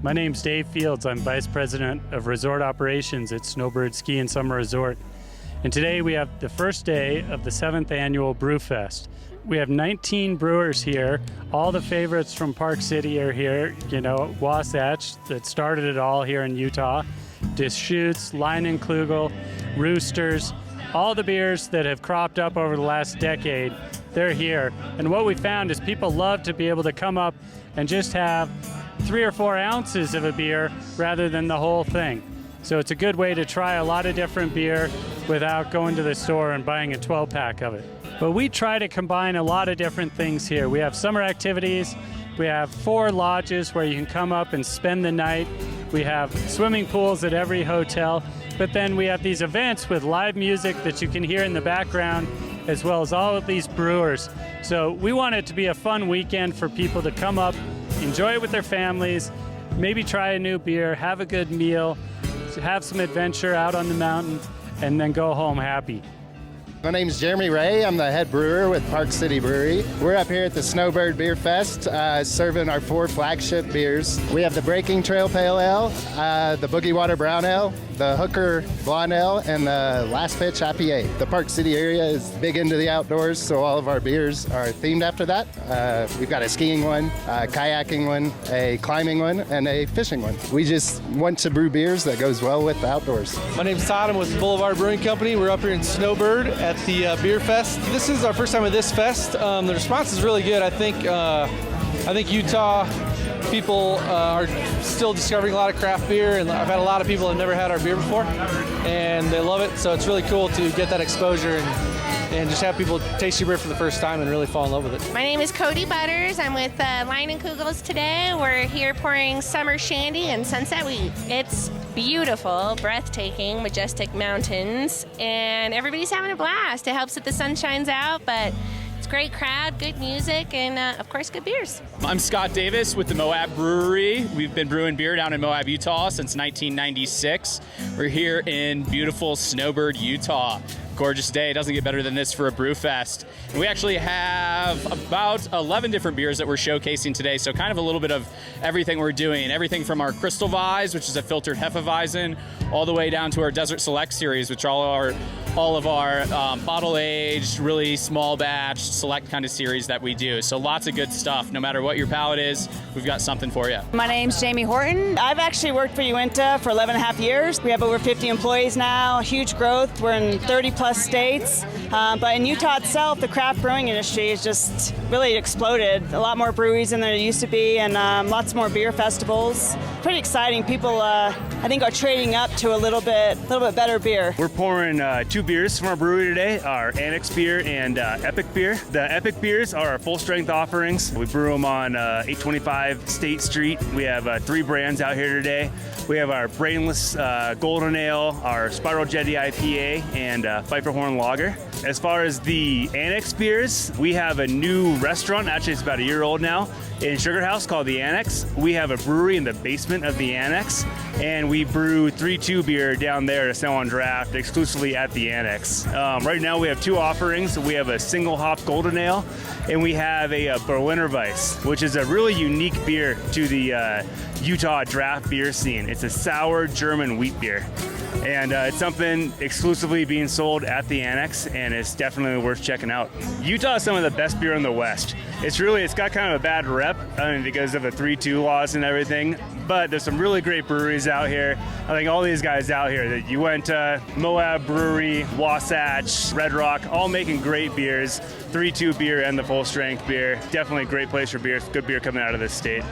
My name's Dave Fields. I'm Vice President of Resort Operations at Snowbird Ski and Summer Resort. And today we have the first day of the 7th annual Brewfest. We have 19 brewers here. All the favorites from Park City are here. You know, Wasatch, that started it all here in Utah. Deschutes, Leinenkugel, Roosters, all the beers that have cropped up over the last decade, they're here. And what we found is people love to be able to come up and just have 3 or 4 ounces of a beer rather than the whole thing. So it's a good way to try a lot of different beer without going to the store and buying a 12-pack of it. But we try to combine a lot of different things here. We have summer activities. We have 4 lodges where you can come up and spend the night. We have swimming pools at every hotel. But then we have these events with live music that you can hear in the background, as well as all of these brewers. So we want it to be a fun weekend for people to come up, enjoy it with their families, maybe try a new beer, have a good meal, have some adventure out on the mountain, and then go home happy. My name is Jeremy Ray. I'm the head brewer with Park City Brewery. We're up here at the Snowbird Brewfest serving our 4 flagship beers. We have the Breaking Trail Pale Ale, the Boogie Water Brown Ale, the Hooker Blonde Ale, and the Last Pitch IPA. The Park City area is big into the outdoors, so all of our beers are themed after that. We've got a skiing one, a kayaking one, a climbing one, and a fishing one. We just want to brew beers that goes well with the outdoors. My name's Sodom with Boulevard Brewing Company. We're up here in Snowbird at the Beer Fest. This is our first time at this fest. The response is really good. I think Utah people are still discovering a lot of craft beer, and I've had a lot of people that have never had our beer before, and they love it. So it's really cool to get that exposure and just have people taste your beer for the first time and really fall in love with it. My name is Cody Butters. I'm with Leinenkugels today. We're here pouring summer shandy and sunset wheat. It's beautiful, breathtaking, majestic mountains, and everybody's having a blast. It helps that the sun shines out, but it's a great crowd, good music, and of course, good beers. I'm Scott Davis with the Moab Brewery. We've been brewing beer down in Moab, Utah since 1996. We're here in beautiful Snowbird, Utah. Gorgeous day. It doesn't get better than this for a brew fest. And we actually have about 11 different beers that we're showcasing today, so kind of a little bit of everything we're doing. Everything from our Crystal Weiss, which is a filtered Hefeweizen, all the way down to our Desert Select series, which are all of our bottle-aged, really small batch, select kind of series that we do. So lots of good stuff. No matter what your palate is, we've got something for you. My name's Jamie Horton. I've actually worked for Inta for 11 and a half years. We have over 50 employees now, huge growth. We're in 30 plus states. But in Utah itself, the craft brewing industry has just really exploded. A lot more breweries than there used to be, and lots more beer festivals. Pretty exciting. People, I think, are trading up to a little bit better beer. We're pouring 2 beers from our brewery today, our Annex beer and Epic beer. The Epic beers are our full-strength offerings. We brew them on 825 State Street. We have 3 brands out here today. We have our Brainless Golden Ale, our Spiral Jetty IPA, and Pfeifferhorn Lager. As far as the Annex beers, we have a new restaurant, actually it's about a year old now, in Sugar House called the Annex. We have a brewery in the basement of the Annex, and we brew 3-2 beer down there to sell on draft exclusively at the Annex. Right now we have 2 offerings. We have a single hop golden ale, and we have a Berliner Weiss, which is a really unique beer to the Utah draft beer scene. It's a sour German wheat beer. And it's something exclusively being sold at the Annex, and it's definitely worth checking out. Utah is some of the best beer in the West. It's got kind of a bad rep, because of the 3-2 laws and everything, but there's some really great breweries out here. I think all these guys out here, that you went to Moab Brewery, Wasatch, Red Rock, all making great beers, 3-2 beer and the full strength beer. Definitely a great place for beer, good beer coming out of this state.